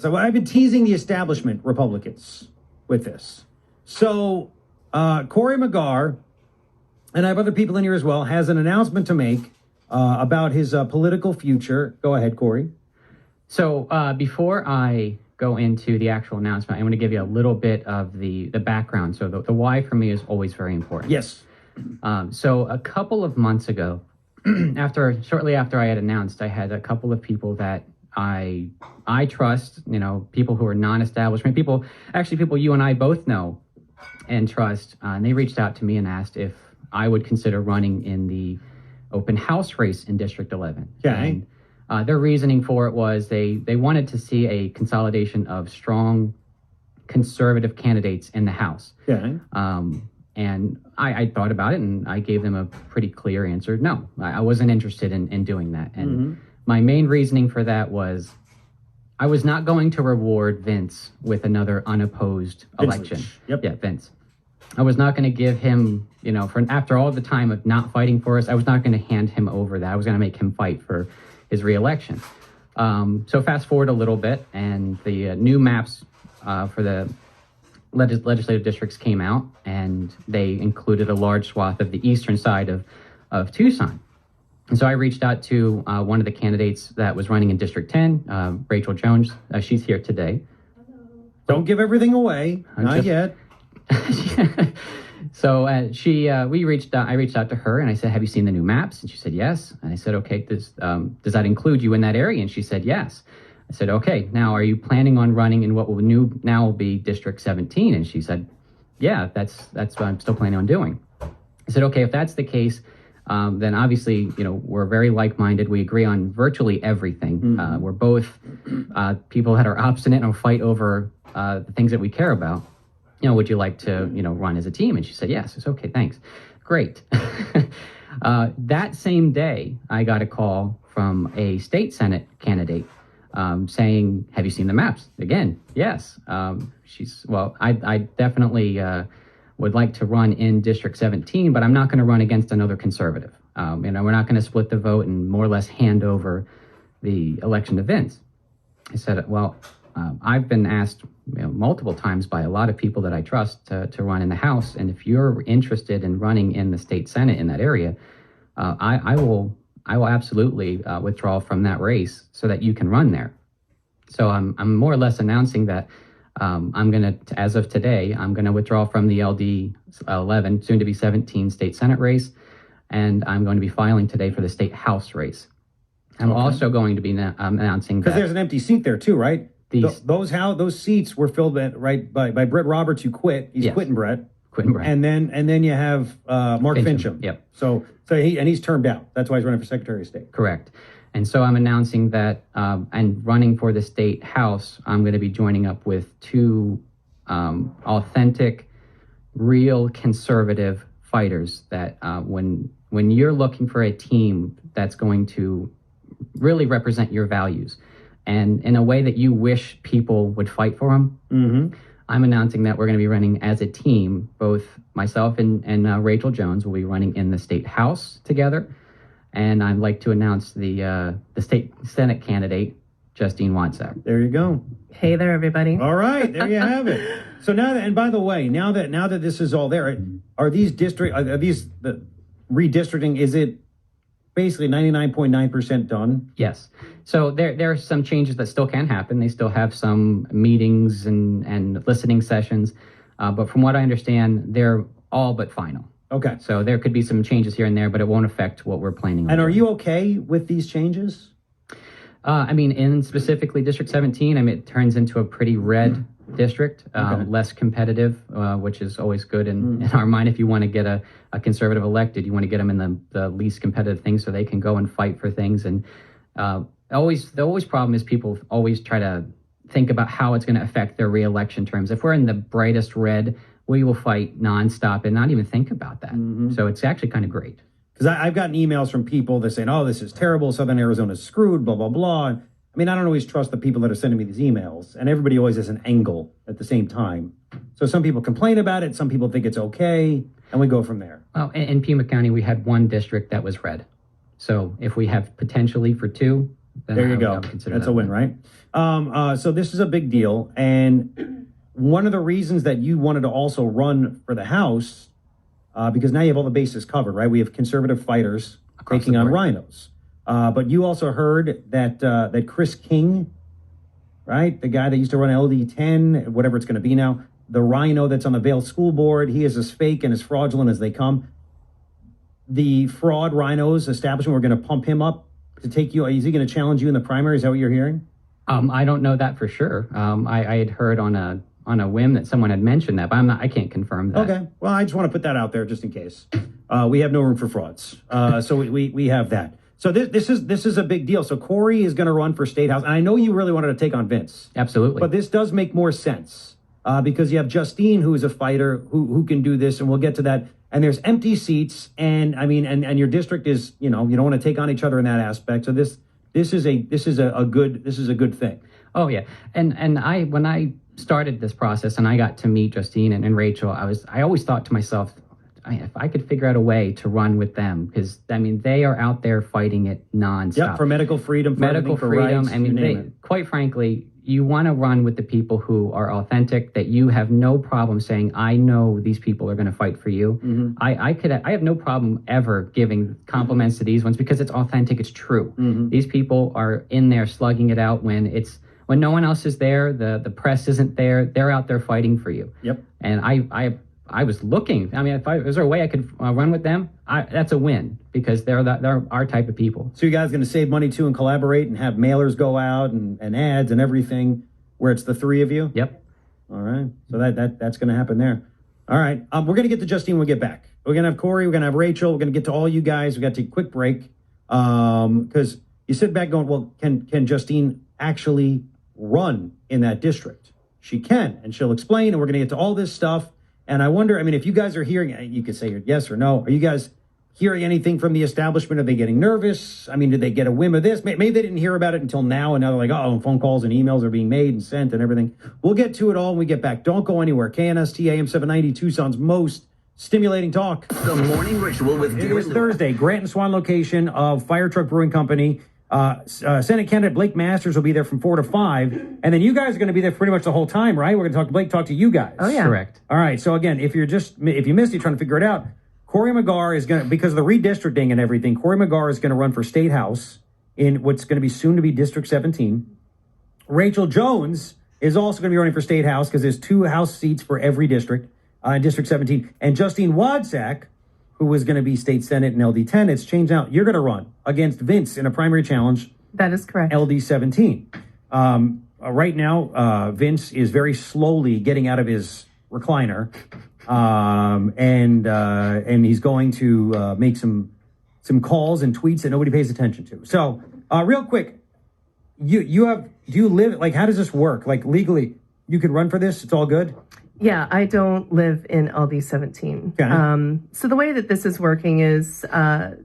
So I've been teasing the establishment Republicans with this. So Cory McGarr, and I have other people in here as well, has an announcement to make about his political future. Go ahead, Cory. So before I go into the actual announcement, I want to give you a little bit of the background. So the why for me is always very important. Yes. So a couple of months ago, shortly after I had announced, I had a couple of people that I trust, people who are non-establishment, people you and I both know and trust, and they reached out to me and asked if I would consider running in the open house race in District 11. Okay. And their reasoning for it was they wanted to see a consolidation of strong conservative candidates in the House. Okay. And I thought about it, and I gave them a pretty clear answer. No, I wasn't interested in doing that. And my main reasoning for that was I was not going to reward Vince with another unopposed election. Yep. Yeah, Vince. I was not going to give him, after all the time of not fighting for us, I was not going to hand him over that. I was going to make him fight for his reelection. So fast forward a little bit, and the new maps for the legislative districts came out, and they included a large swath of the eastern side of Tucson. And so I reached out to one of the candidates that was running in District 10, Rachel Jones. She's here today. Don't give everything away. Not yet. So I reached out to her, and I said, "Have you seen the new maps?" And she said, "Yes." And I said, "Okay, does that include you in that area?" And she said, "Yes." I said, "Okay, now are you planning on running in what will now be District 17? And she said, "Yeah, that's what I'm still planning on doing." I said, "Okay, if that's the case, then obviously, we're very like-minded. We agree on virtually everything. We're both people that are obstinate and fight over the things that we care about. Would you like to, run as a team?" And she said, "Yes." I said, "Okay, thanks. Great." That same day, I got a call from a state Senate candidate saying, "Have you seen the maps?" Again, yes. I definitely would like to run in District 17, but I'm not going to run against another conservative. We're not going to split the vote and more or less hand over the election to Vince. I said, "Well, I've been asked multiple times by a lot of people that I trust to run in the House, and if you're interested in running in the state Senate in that area, I will absolutely withdraw from that race so that you can run there." So I'm more or less announcing that I'm going to, as of today, I'm going to withdraw from the LD 11, soon to be 17 state Senate race, and I'm going to be filing today for the state House race. I'm also going to be announcing that... Because there's an empty seat there too, right? Those seats were filled by Brett Roberts, who quit. He's quitting Brett. And then you have Mark Fincham. Yep. So he's termed out. That's why he's running for Secretary of State. Correct. And so I'm announcing that and running for the state House, I'm going to be joining up with two authentic, real conservative fighters that when you're looking for a team that's going to really represent your values and in a way that you wish people would fight for them, I'm announcing that we're going to be running as a team. Both myself and Rachel Jones will be running in the state House together. And I'd like to announce the state Senate candidate, Justine Wadsack. There you go. Hey there, everybody. All right, there you have it. So now that, and by the way, now that this is all there, are these the redistricting? Is it basically 99.9% done? Yes. So there are some changes that still can happen. They still have some meetings and listening sessions, but from what I understand, they're all but final. Okay. So there could be some changes here and there, but it won't affect what we're planning on. And are you okay with these changes? In specifically District 17, it turns into a pretty red district, less competitive, which is always good in our mind. If you want to get a conservative elected, you want to get them in the least competitive things so they can go and fight for things. And the always problem is people always try to think about how it's going to affect their reelection terms. If we're in the brightest red, we will fight nonstop and not even think about that. So it's actually kind of great. Because I've gotten emails from people that saying, "Oh, this is terrible. Southern Arizona's screwed, blah, blah, blah." I don't always trust the people that are sending me these emails, and everybody always has an angle at the same time. So some people complain about it, some people think it's okay, and we go from there. Well, in Pima County, we had one district that was red. So if we have potentially for two, then There you I go. would consider That's that a win, right? So this is a big deal. And one of the reasons that you wanted to also run for the House, because now you have all the bases covered, right? We have conservative fighters Across taking the on board. rhinos. But you also heard that Chris King, right? The guy that used to run LD10, whatever it's going to be now, the rhino that's on the Vail School Board, he is as fake and as fraudulent as they come. The fraud rhinos establishment, we're going to pump him up to take you. Is he going to challenge you in the primary? Is that what you're hearing? I don't know that for sure. I had heard on a whim that someone had mentioned that, but I can't confirm that. Okay. Well, I just want to put that out there just in case. We have no room for frauds. So we have that. So this is a big deal. So Corry is going to run for State House. And I know you really wanted to take on Vince. Absolutely. But this does make more sense because you have Justine, who is a fighter, who can do this, and we'll get to that. And there's empty seats, and I mean, and your district is, you don't want to take on each other in that aspect. So this is a good thing. Oh yeah, and when I started this process and I got to meet Justine and Rachel, I always thought to myself, if I could figure out a way to run with them, because I mean they are out there fighting it nonstop. Yep, for medical freedom, for medical for freedom. rights, I mean, you name it. quite frankly, you want to run with the people who are authentic, that you have no problem saying, I know these people are going to fight for you. Mm-hmm. I have no problem ever giving compliments to these ones because it's authentic, it's true. Mm-hmm. These people are in there slugging it out when no one else is there, the press isn't there, they're out there fighting for you. Yep. And I was looking. I mean, is there a way I could run with them? That's a win because they're our type of people. So you guys going to save money too and collaborate and have mailers go out and ads and everything where it's the three of you? Yep. All right. So that's going to happen there. All right. We're going to get to Justine when we get back. We're going to have Corey. We're going to have Rachel. We're going to get to all you guys. We got to take a quick break because you sit back going, well, can Justine actually run in that district? She can, and she'll explain, and we're going to get to all this stuff. And I wonder, I mean, if you guys are hearing, you could say yes or no. Are you guys hearing anything from the establishment? Are they getting nervous? I mean, did they get a whim of this? Maybe they didn't hear about it until now, and now they're like, oh, phone calls and emails are being made and sent and everything. We'll get to it all when we get back. Don't go anywhere. KNST AM 790, Tucson's most stimulating talk. The Morning Ritual with It is Thursday. Grant and Swan location of Fire Truck Brewing Company. Senate candidate Blake Masters will be there from 4 to 5. And then you guys are going to be there pretty much the whole time, right? We're going to talk to Blake, talk to you guys. Oh, yeah. Correct. All right. So again, if you missed it, trying to figure it out, Cory McGarr is going to, because of the redistricting and everything, Cory McGarr is going to run for State House in what's going to be soon to be District 17. Rachel Jones is also going to be running for State House because there's 2 House seats for every district in District 17. And Justine Wadsack, who was going to be State Senate in LD10, it's changed out. You're going to run against Vince in a primary challenge. That is correct. LD17. Right now, Vince is very slowly getting out of his recliner, and he's going to make some calls and tweets that nobody pays attention to. So, real quick, do you live, like, how does this work? Like, legally, you can run for this? It's all good? Yeah, I don't live in LD17. Okay. So the way that this is working is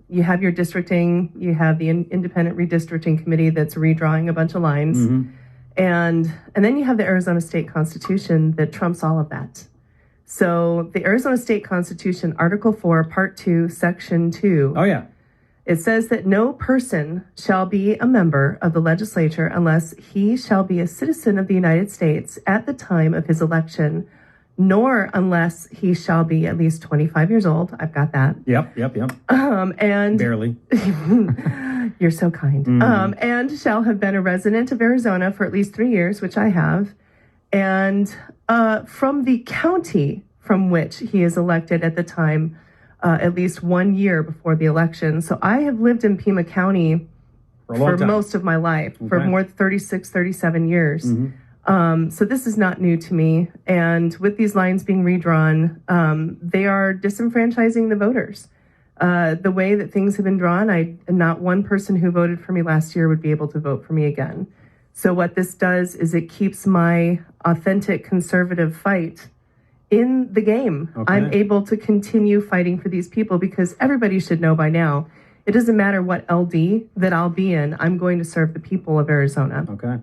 you have your districting, you have the independent redistricting committee that's redrawing a bunch of lines, and then you have the Arizona State Constitution that trumps all of that. So the Arizona State Constitution, Article 4, Part 2, Section 2. Oh, yeah. It says that no person shall be a member of the legislature unless he shall be a citizen of the United States at the time of his election, nor unless he shall be at least 25 years old. I've got that. Yep. And Barely. you're so kind. And shall have been a resident of Arizona for at least 3 years, which I have. And from the county from which he is elected at the time, at least 1 year before the election. So I have lived in Pima County for most of my life, for more than 36, 37 years. So this is not new to me. And with these lines being redrawn, they are disenfranchising the voters. The way that things have been drawn, not one person who voted for me last year would be able to vote for me again. So what this does is it keeps my authentic conservative fight in the game. Okay. I'm able to continue fighting for these people because everybody should know by now, it doesn't matter what LD that I'll be in, I'm going to serve the people of Arizona. Okay.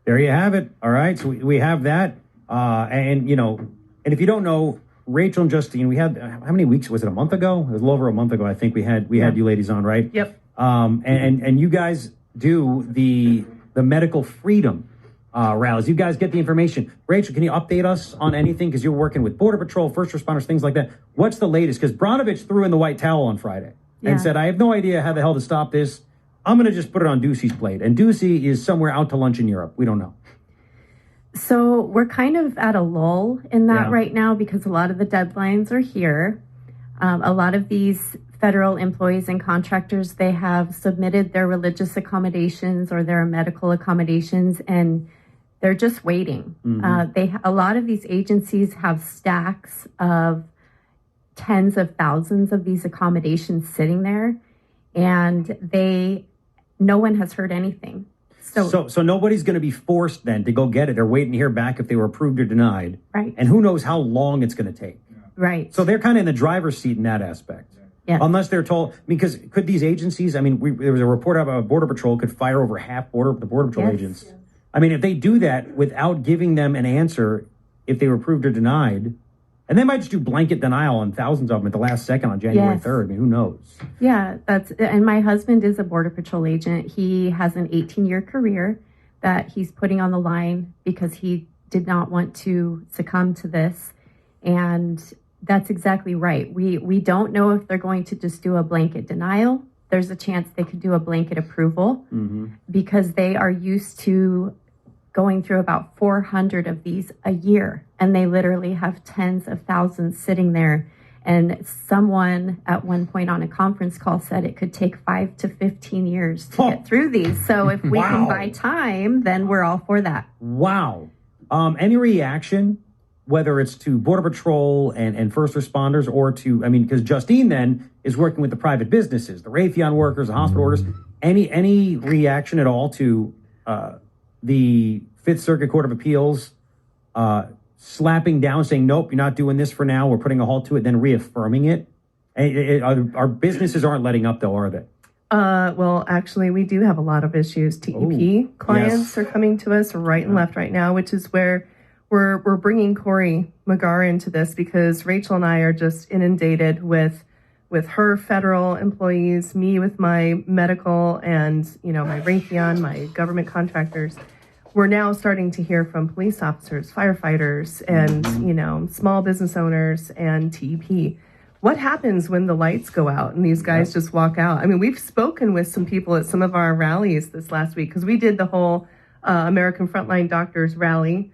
There you have it. All right. So we have that. And if you don't know, Rachel and Justine, we had, how many weeks? Was it a month ago? It was a little over a month ago. I think we had you ladies on, right? Yep. And you guys do the medical freedom rallies. You guys get the information. Rachel, can you update us on anything? Because you're working with Border Patrol, first responders, things like that. What's the latest? Because Bronovich threw in the white towel on Friday and said, I have no idea how the hell to stop this. I'm going to just put it on Ducey's plate. And Ducey is somewhere out to lunch in Europe. We don't know. So we're kind of at a lull in that right now because a lot of the deadlines are here. A lot of these federal employees and contractors, they have submitted their religious accommodations or their medical accommodations, and they're just waiting. A lot of these agencies have stacks of tens of thousands of these accommodations sitting there, and no one has heard anything. So nobody's going to be forced then to go get it. They're waiting to hear back if they were approved or denied. Right. And who knows how long it's going to take. Right. So they're kind of in the driver's seat in that aspect. Yeah. Unless they're told, because could these agencies, I mean, there was a report about Border Patrol could fire over half the Border Patrol agents. I mean, if they do that without giving them an answer if they were approved or denied, and they might just do blanket denial on thousands of them at the last second on January 3rd. I mean, who knows? Yeah, and my husband is a Border Patrol agent. He has an 18-year career that he's putting on the line because he did not want to succumb to this. And that's exactly right. We don't know if they're going to just do a blanket denial. There's a chance they could do a blanket approval because they are used to going through about 400 of these a year, and they literally have tens of thousands sitting there. And someone at one point on a conference call said it could take 5 to 15 years to get through these. So if we can buy time, then we're all for that. Wow. Any reaction, whether it's to Border Patrol and first responders or to, I mean, because Justine then is working with the private businesses, the Raytheon workers, the hospital workers. Any reaction at all to the Fifth Circuit Court of Appeals slapping down, saying, nope, you're not doing this for now, we're putting a halt to it, then reaffirming it? Our businesses aren't letting up, though, are they? Well, actually, we do have a lot of issues. TEP clients are coming to us right and left right now, which is where we're bringing Cory McGarr into this, because Rachel and I are just inundated with her federal employees, me with my medical and, my Raytheon, my government contractors. We're now starting to hear from police officers, firefighters, and, small business owners and TEP. What happens when the lights go out and these guys just walk out? I mean, we've spoken with some people at some of our rallies this last week, because we did the whole American Frontline Doctors rally,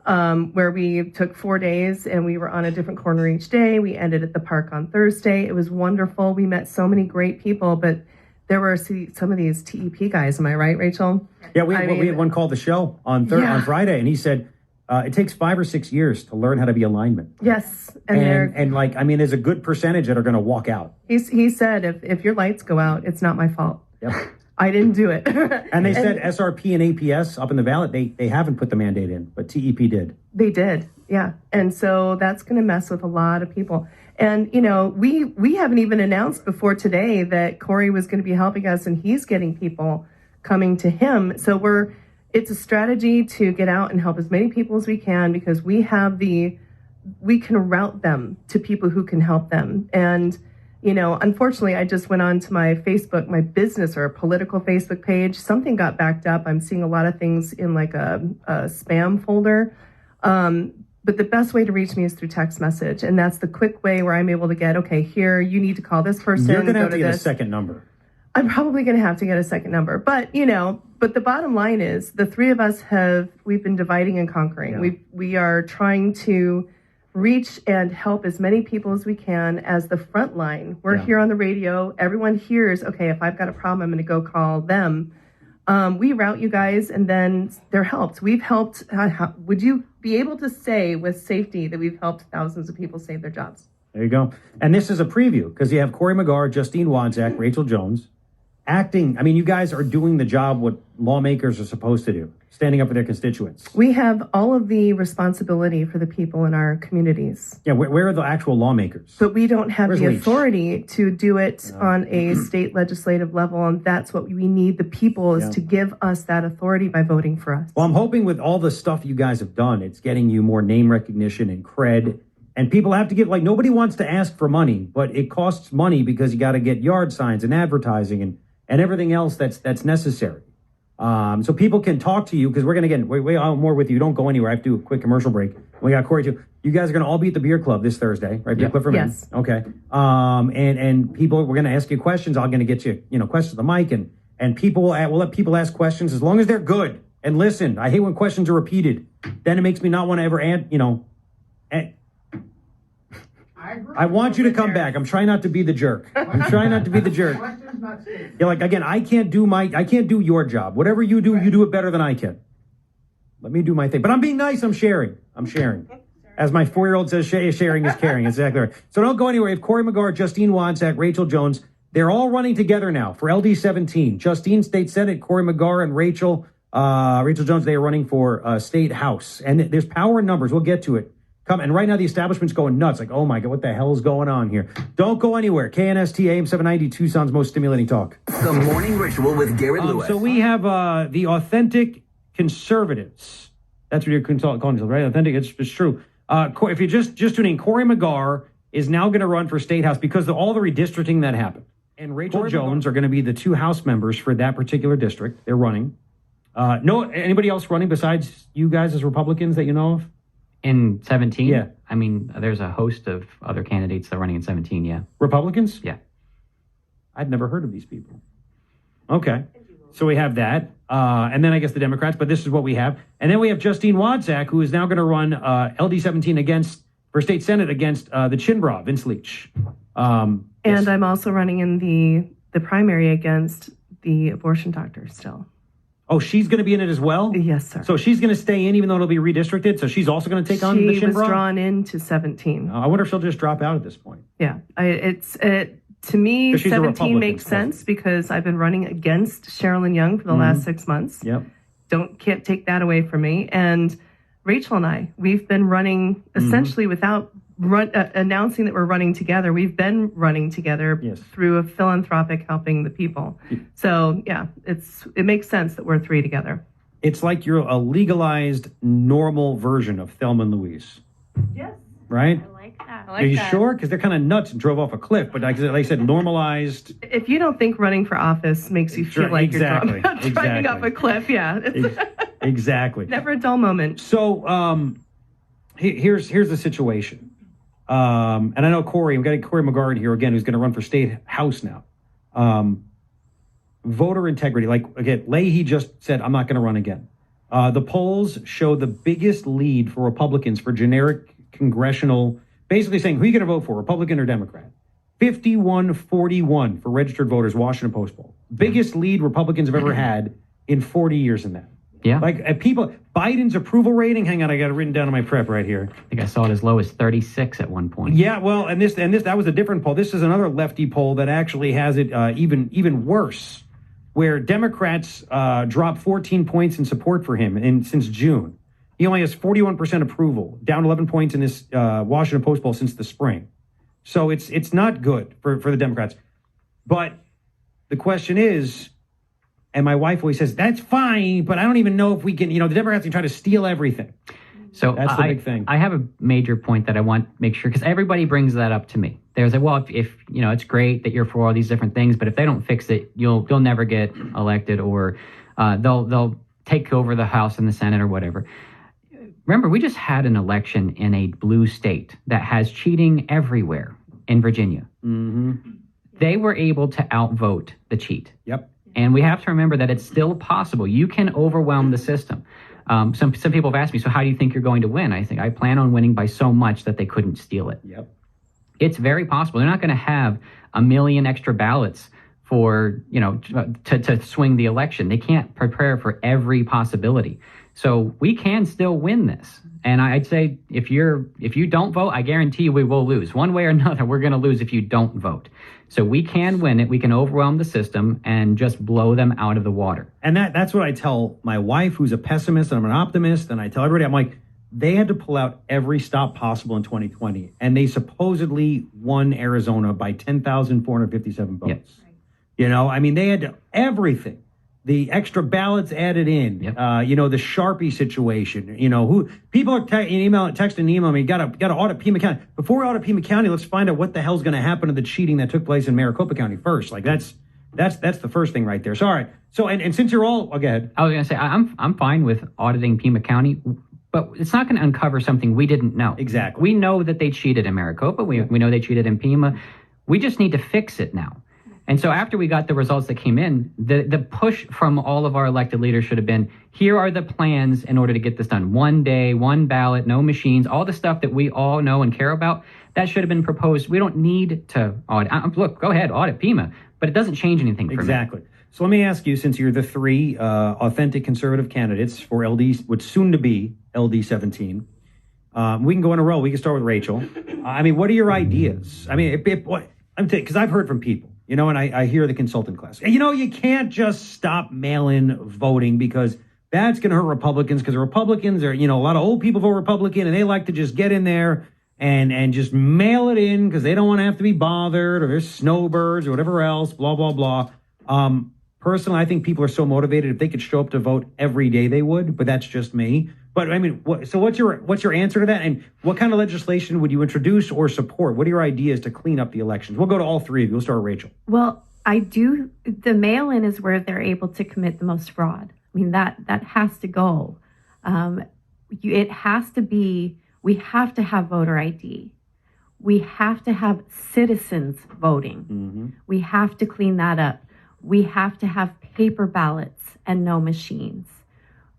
where we took 4 days and we were on a different corner each day. We ended at the park on Thursday. It was wonderful. We met so many great people, but there were some of these TEP guys. Am I right, Rachel? Yeah, we had one call the show on Friday, and he said it takes 5 or 6 years to learn how to be a lineman. Yes. There's a good percentage that are going to walk out. He said, if your lights go out, it's not my fault. Yep. I didn't do it. And they said SRP and APS up in the valley, they haven't put the mandate in, but TEP did. They did, yeah. And so that's going to mess with a lot of people. And, we haven't even announced before today that Corry was going to be helping us, and he's getting people coming to him. So it's a strategy to get out and help as many people as we can, because we can route them to people who can help them. And, unfortunately, I just went on to my Facebook, my business or political Facebook page. Something got backed up. I'm seeing a lot of things in like a spam folder. But the best way to reach me is through text message. And that's the quick way where I'm able to get, okay, here, you need to call this person. You're going to have to get a second number. I'm probably going to have to get a second number. But, but the bottom line is the three of us we've been dividing and conquering. Yeah. We are trying to reach and help as many people as we can as the front line. We're here on the radio. Everyone hears, okay, if I've got a problem, I'm going to go call them. We route you guys, and then they're helped. We've helped. Would you be able to say with safety that we've helped thousands of people save their jobs? There you go. And this is a preview, because you have Cory McGarr, Justine Wadsack, Rachel Jones acting. I mean, you guys are doing the job what lawmakers are supposed to do, standing up for their constituents. We have all of the responsibility for the people in our communities. Yeah, where are the actual lawmakers? But we don't have the Leach? authority to do it on a state legislative level, and that's what we need the people is to give us that authority by voting for us. Well, I'm hoping with all the stuff you guys have done, it's getting you more name recognition and cred. And people have to give, nobody wants to ask for money, but it costs money because you got to get yard signs and advertising. And and everything else that's necessary. So people can talk to you, because we're going to get way more with you. Don't go anywhere. I have to do a quick commercial break. We got Cory too. You guys are going to all be at the beer club this Thursday, right? Beer Club for Men. Yes. Okay. And people, we're going to ask you questions. I'm going to get you, questions to the mic, and people we'll let people ask questions as long as they're good. And listen, I hate when questions are repeated. Then it makes me not want to ever I want you to come back. I'm trying not to be the jerk. You're like, again, I can't do your job. Whatever you do, you do it better than I can. Let me do my thing. But I'm being nice. I'm sharing. As my 4-year-old says, sharing is caring. Exactly right. So don't go anywhere. If Cory McGarr, Justine Wadsack, Rachel Jones, they're all running together now for LD 17. Justine, State Senate, Cory McGarr, and Rachel Jones, they are running for State House. And there's power in numbers. We'll get to it. And right now the establishment's going nuts. Like, oh my God, what the hell is going on here? Don't go anywhere. KNST AM 790, Tucson's most stimulating talk. The Morning Ritual with Garretlewis. So we have the authentic conservatives. That's what you're calling yourself, right? Authentic, it's true. If you're just tuning in, Cory McGarr is now going to run for State House because of all the redistricting that happened. And Rachel Jones are going to be the 2 House members for that particular district. They're running. Anybody else running besides you guys as Republicans that you know of? In 17? Yeah. I mean, there's a host of other candidates that are running in 17, yeah. Republicans? Yeah. I'd never heard of these people. Okay. So we have that. And then I guess the Democrats, but this is what we have. And then we have Justine Wadsack, who is now going to run LD 17 for State Senate against the Chinbra, Vince Leach. And yes. I'm also running in the primary against the abortion doctor still. Oh, she's going to be in it as well? Yes, sir. So she's going to stay in even though it'll be redistricted? So she's also going to take on the Chinbra? She was drawn into 17. I wonder if she'll just drop out at this point. Yeah. To me, 'Cause she's a 17 Republican, makes so. sense because I've been running against Sherilyn Young for the last 6 months. Yep. Can't take that away from me. And Rachel and I, we've been running essentially without announcing that we're running together. We've been running together through a philanthropic helping the people. So yeah, it makes sense that we're 3 together. It's like you're a legalized, normal version of Thelma and Louise. Yes. Right? I like that. Are you sure? Because they're kind of nuts and drove off a cliff. But like I said, normalized. If you don't think running for office makes you feel like exactly, you're driving off a cliff, yeah. Exactly. Never a dull moment. So here's the situation. And I know Cory, we've got Cory McGarr in here again, who's going to run for State House now. Voter integrity. Like, again, Leahy just said, I'm not going to run again. The polls show the biggest lead for Republicans for generic congressional, basically saying, who are you going to vote for, Republican or Democrat? 51-41 for registered voters, Washington Post poll. Biggest lead Republicans have ever had in 40 years in that. Yeah. Like Biden's approval rating, hang on, I got it written down in my prep right here. I think I saw it as low as 36 at one point. Yeah, well, and this that was a different poll. This is another lefty poll that actually has it even worse, where Democrats dropped 14 points in support for him since June. He only has 41% approval, down 11 points in this Washington Post poll since the spring. So it's not good for the Democrats. But the question is, and my wife always says, that's fine, but I don't even know if we can, the Democrats can try to steal everything. So that's the big thing. I have a major point that I want to make sure, because everybody brings that up to me. There's like, well, if it's great that you're for all these different things, but if they don't fix it, you'll never get elected, or they'll take over the House and the Senate or whatever. Remember, we just had an election in a blue state that has cheating everywhere in Virginia. Mm-hmm. They were able to outvote the cheat. Yep. And we have to remember that it's still possible. You can overwhelm the system. Some people have asked me, so how do you think you're going to win? I think I plan on winning by so much that they couldn't steal it. Yep. It's very possible. They're not going to have 1 million extra ballots for, to swing the election. They can't prepare for every possibility. So we can still win this. And I'd say if you don't vote, I guarantee you we will lose. One way or another, we're going to lose if you don't vote. So we can win it. We can overwhelm the system and just blow them out of the water. And that's what I tell my wife, who's a pessimist, and I'm an optimist. And I tell everybody, I'm like, they had to pull out every stop possible in 2020. And they supposedly won Arizona by 10,457 votes. Yep. They had everything. The extra ballots added in, yep. The Sharpie situation, who people are texting and emailing me, got to audit Pima County. Before we audit Pima County, let's find out what the hell's going to happen to the cheating that took place in Maricopa County first. Like that's That's the first thing right there. So, all right. So, and since you're all, go ahead. I was going to say, I'm fine with auditing Pima County, but it's not going to uncover something we didn't know. Exactly. We know that they cheated in Maricopa. We know they cheated in Pima. We just need to fix it now. And so after we got the results that came in, the push from all of our elected leaders should have been, here are the plans in order to get this done. 1 day, 1 ballot, no machines, all the stuff that we all know and care about, that should have been proposed. We don't need to audit. Look, go ahead, audit Pima, but it doesn't change anything for me. Exactly. So let me ask you, since you're the 3 authentic conservative candidates for LD, what's soon to be LD 17, we can go in a row. We can start with Rachel. I mean, what are your ideas? I mean, because I've heard from people. You know, and I hear the consultant class. You know, you can't just stop mail-in voting because that's going to hurt Republicans, because the Republicans are, you know, a lot of old people vote Republican and they like to just get in there and just mail it in because they don't want to have to be bothered, or there's snowbirds or whatever else, blah, blah, blah. Personally, I think people are so motivated, if they could show up to vote every day, they would, but that's just me. But I mean, so what's your answer to that? And what kind of legislation would you introduce or support? What are your ideas to clean up the elections? We'll go to all 3 of you. We'll start with Rachel. Well, the mail-in is where they're able to commit the most fraud. I mean, that has to go. It has to be, we have to have voter ID. We have to have citizens voting. Mm-hmm. We have to clean that up. We have to have paper ballots and no machines.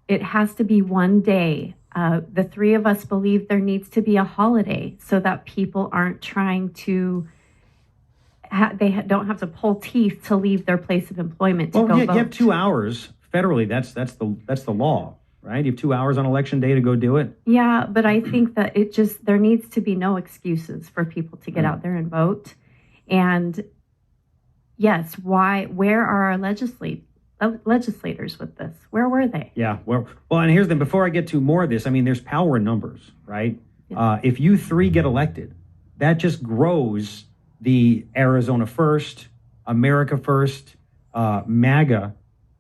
It has to be 1 day. The 3 of us believe there needs to be a holiday so that people aren't trying to, don't have to pull teeth to leave their place of employment to go vote. You have 2 hours federally. That's the law, right? You have 2 hours on election day to go do it. Yeah, but I think that there needs to be no excuses for people to get out there and vote. And yes, where are our legislators with this? Where were they? Yeah, well, and here's the, before I get to more of this, I mean, there's power in numbers, right? Yeah. If you 3 get elected, that just grows the Arizona First, America First, MAGA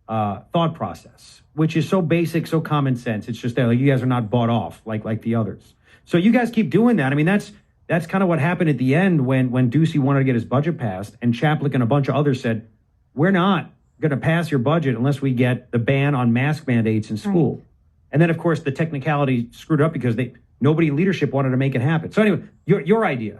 thought process, which is so basic, so common sense. It's just that, like, you guys are not bought off like the others. So you guys keep doing that. I mean, that's kind of what happened at the end when Ducey wanted to get his budget passed, and Chaplik and a bunch of others said, we're not going to pass your budget unless we get the ban on mask mandates in school. Right. And then, of course, the technicality screwed up because nobody in leadership wanted to make it happen. So anyway, your idea.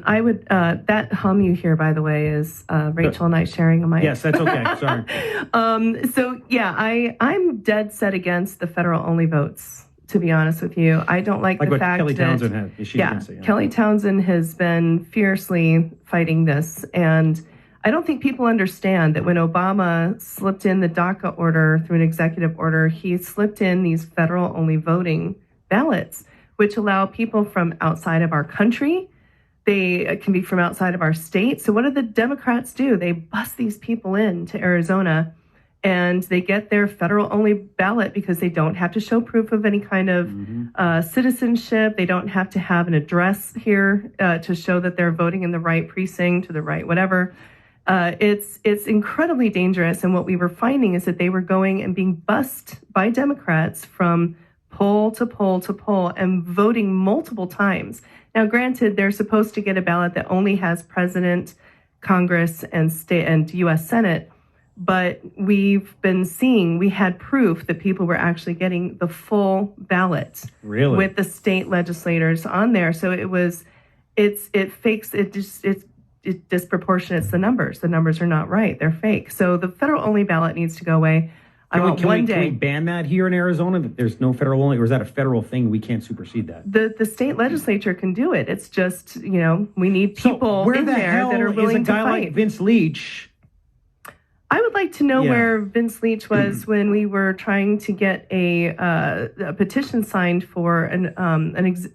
I would, that hum you hear, by the way, is Rachel and I sharing a mic. Yes, that's okay. Sorry. So yeah, I'm dead set against the federal only votes, to be honest with you. I don't like the fact Kelly that Townsend had. Kelly Townsend has been fiercely fighting this, and I don't think people understand that when Obama slipped in the DACA order through an executive order, he slipped in these federal only voting ballots, which allow people from outside of our country. They can be from outside of our state. So what do the Democrats do? They bust these people in to Arizona, and they get their federal only ballot because they don't have to show proof of any kind of citizenship. They don't have to have an address here to show that they're voting in the right precinct or the right whatever. It's incredibly dangerous. And what we were finding is that they were going and being bussed by Democrats from poll to poll to poll and voting multiple times. Now, granted, they're supposed to get a ballot that only has president, Congress, and state and U.S. Senate. But we had proof that people were actually getting the full ballot with the state legislators on there. So it disproportionates the numbers. The numbers are not right. They're fake. So the federal only ballot needs to go away. Can we ban that here in Arizona? That there's no federal only, or is that a federal thing? We can't supersede that. The state legislature can do it. It's just, we need people in there that are willing to fight. Like Vince Leach? I would like to know where Vince Leach was when we were trying to get a petition signed for an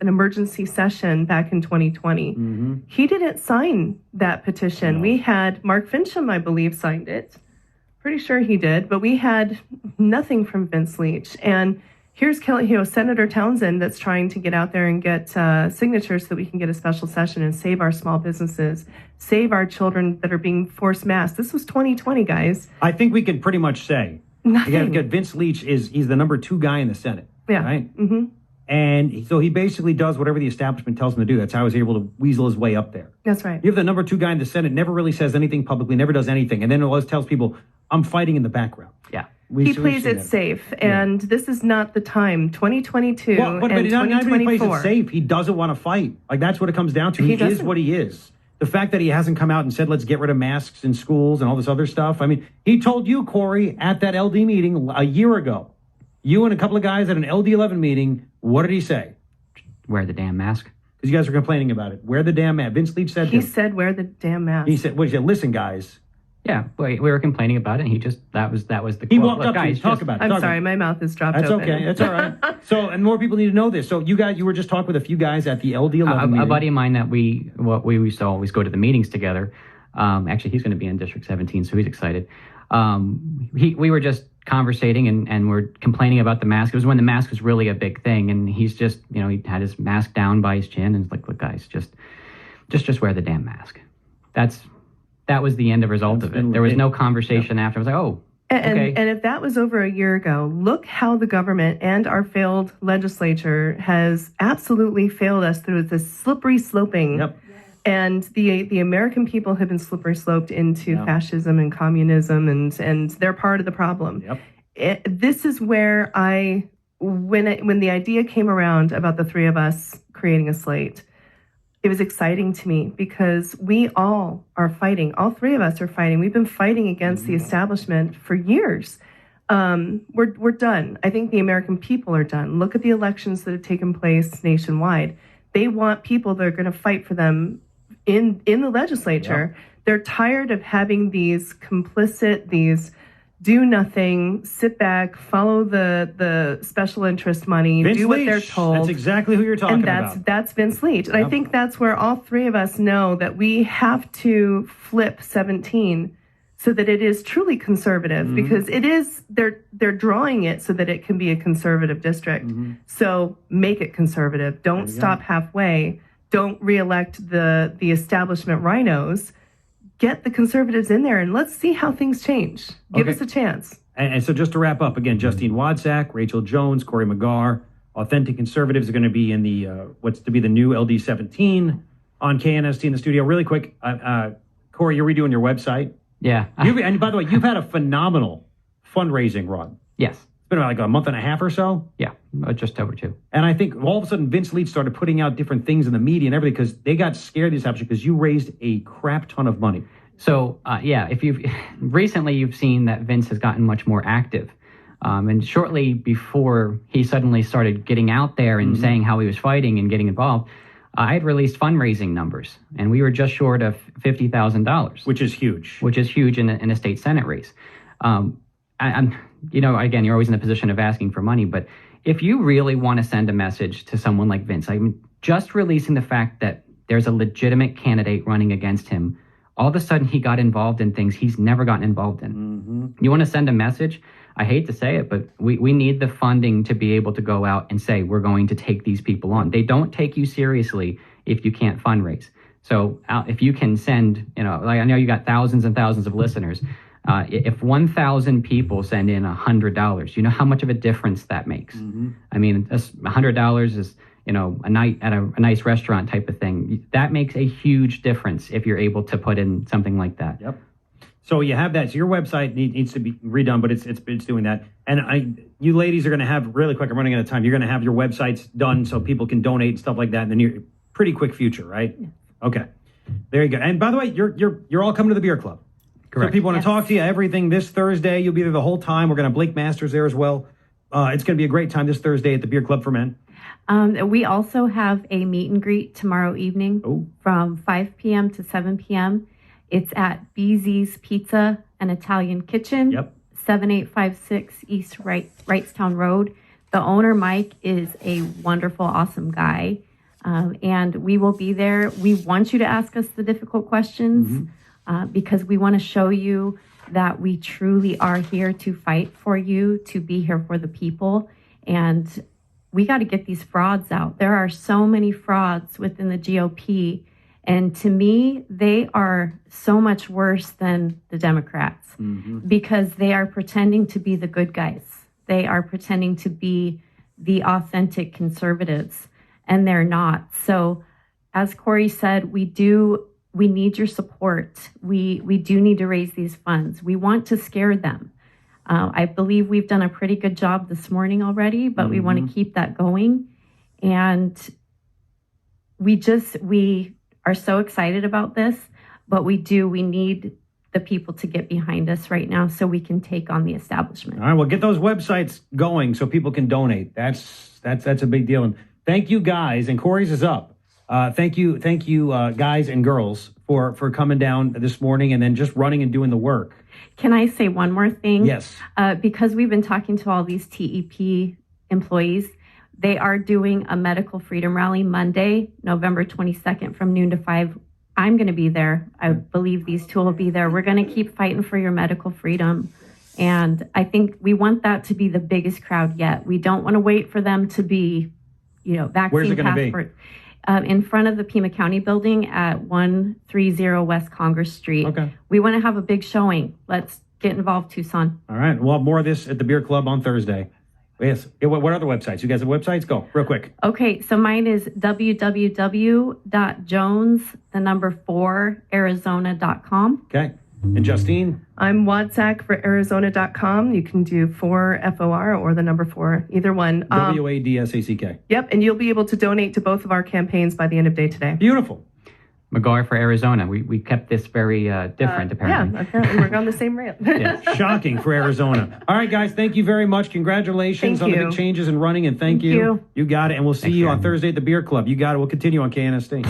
emergency session back in 2020. Mm-hmm. He didn't sign that petition. No. We had Mark Fincham, I believe, signed it. Pretty sure he did, but we had nothing from Vince Leach. And here's Senator Townsend that's trying to get out there and get signatures so that we can get a special session and save our small businesses, save our children that are being forced masked. This was 2020, guys. I think we can pretty much say nothing. Vince Leach he's the number 2 guy in the Senate. Yeah. Right? Mm-hmm. And so he basically does whatever the establishment tells him to do. That's how he's able to weasel his way up there. That's right. You have the number 2 guy in the Senate, never really says anything publicly, never does anything. And then always tells people, I'm fighting in the background. Yeah. He plays it safe, and this is not the time. 2022 Well, but and not even he plays 2024. it safe. He doesn't want to fight. Like, that's what it comes down to. He He is doesn't. what he is. The fact that he hasn't come out and said, let's get rid of masks in schools and all this other stuff. I mean, he told you, Corey, at that LD meeting a year ago, you and a couple of guys at an LD11 meeting, what did he say? Wear the damn mask. Because you guys were complaining about it. Wear the damn mask. Vince Leach said He this. said, "Wear the damn mask." He said, what he said, listen, guys. Yeah, we were complaining about it, and he just that was the quote. He walked Look, up to you, guys, talk just- about it. I'm talk sorry, about it. my mouth is dropped That's open. okay. That's all right. So, and more people need to know this. So you were just talking with a few guys at the LD11 meeting. A buddy of mine that we used to always go to the meetings together. Actually, he's going to be in District 17, so he's excited. We were just conversating and we're complaining about the mask. It was when the mask was really a big thing, and he's just, he had his mask down by his chin, and it's like, look, guys, just wear the damn mask. That was the end result of it. There was no conversation after. I was like, oh, okay. And if that was over a year ago, look how the government and our failed legislature has absolutely failed us through this slippery sloping. Yep. And the American people have been slippery sloped into fascism and communism, and they're part of the problem. Yep. This is where when the idea came around about the three of us creating a slate, it was exciting to me because we all are fighting. All three of us are fighting. We've been fighting against the establishment for years. We're done. I think the American people are done. Look at the elections that have taken place nationwide. They want people that are going to fight for them in the legislature. Yep. They're tired of having these complicit, these do nothing, sit back, follow the special interest money, Vince do what Leach. they're told. That's exactly who you're talking And about. that's Vince Leach. And I think that's where all three of us know that we have to flip 17 so that it is truly conservative, because it is, they're drawing it so that it can be a conservative district. So make it conservative. Don't stop halfway. Don't reelect the establishment rhinos. Get the conservatives in there and let's see how things change. Give us a chance. And so just to wrap up, again, Justine Wadsack, Rachel Jones, Cory McGarr, Authentic Conservatives are going to be in the, what's to be the new LD17 on KNST in the studio. Really quick, Cory, you're redoing your website. Yeah. And by the way, you've had a phenomenal fundraising run. Yes. It's been about like a month and a half or so. Yeah. Just over 2. And I think all of a sudden Vince Leach started putting out different things in the media and everything because they got scared of this happening because you raised a crap ton of money. So, if you've seen that Vince has gotten much more active. And shortly before he suddenly started getting out there and saying how he was fighting and getting involved, I had released fundraising numbers, and we were just short of $50,000. Which is huge. Which is huge in a state Senate race. I'm again, you're always in a position of asking for money, but if you really want to send a message to someone like Vince, I mean, just releasing the fact that there's a legitimate candidate running against him, all of a sudden he got involved in things he's never gotten involved in. You want to send a message? I hate to say it, but we need the funding to be able to go out and say, we're going to take these people on. They don't take you seriously if you can't fundraise. So if you can send, like I know you got thousands and thousands of listeners. If 1,000 people send in $100, you know how much of a difference that makes. I mean, $100 is, a night at a nice restaurant type of thing. That makes a huge difference if you're able to put in something like that. Yep. So you have that. So your website needs to be redone, but it's doing that. And you ladies are going to have, really quick, I'm running out of time. You're going to have your websites done so people can donate and stuff like that in the near, pretty quick future, right? Yeah. Okay. There you go. And by the way, you're all coming to the beer club. Correct. So people want to talk to you, everything this Thursday. You'll be there the whole time. We're going to have Blake Masters there as well. It's going to be a great time this Thursday at the Beer Club for Men. We also have a meet and greet tomorrow evening from 5 p.m. to 7 p.m. It's at BZ's Pizza and Italian Kitchen, 7856 East Wrightstown Road. The owner, Mike, is a wonderful, awesome guy. And we will be there. We want you to ask us the difficult questions because we want to show you that we truly are here to fight for you, to be here for the people. And we got to get these frauds out. There are so many frauds within the GOP. And to me, they are so much worse than the Democrats because they are pretending to be the good guys. They are pretending to be the authentic conservatives, and they're not. So as Cory said, we need your support. We do need to raise these funds. We want to scare them. I believe we've done a pretty good job this morning already, but we want to keep that going. And we are so excited about this, but we need the people to get behind us right now so we can take on the establishment. All right, well, get those websites going so people can donate. That's a big deal. And thank you guys, and Corey's is up. Thank you, guys and girls for coming down this morning and then just running and doing the work. Can I say one more thing? Yes. Because we've been talking to all these TEP employees, they are doing a medical freedom rally Monday, November 22nd from noon to 5. I'm going to be there. I believe these two will be there. We're going to keep fighting for your medical freedom. And I think we want that to be the biggest crowd yet. We don't want to wait for them to be, vaccine Where's it going to be? In front of the Pima County building at 130 West Congress Street. Okay. We want to have a big showing. Let's get involved, Tucson. All right. We'll have more of this at the beer club on Thursday. Yes. What other websites? You guys have websites? Go real quick. Okay. So mine is www.jones4arizona.com. Okay. And Justine? I'm Wadsack for Arizona.com. You can do 4FOR or the number 4, either one. WADSACK. Yep, and you'll be able to donate to both of our campaigns by the end of day today. Beautiful. McGarr for Arizona. We kept this very different, apparently. Yeah, apparently we're on the same rant. Shocking for Arizona. All right, guys, thank you very much. Congratulations on the big changes in running, and thank you. You got it, and we'll see you on Thursday at the beer club. You got it. We'll continue on KNST.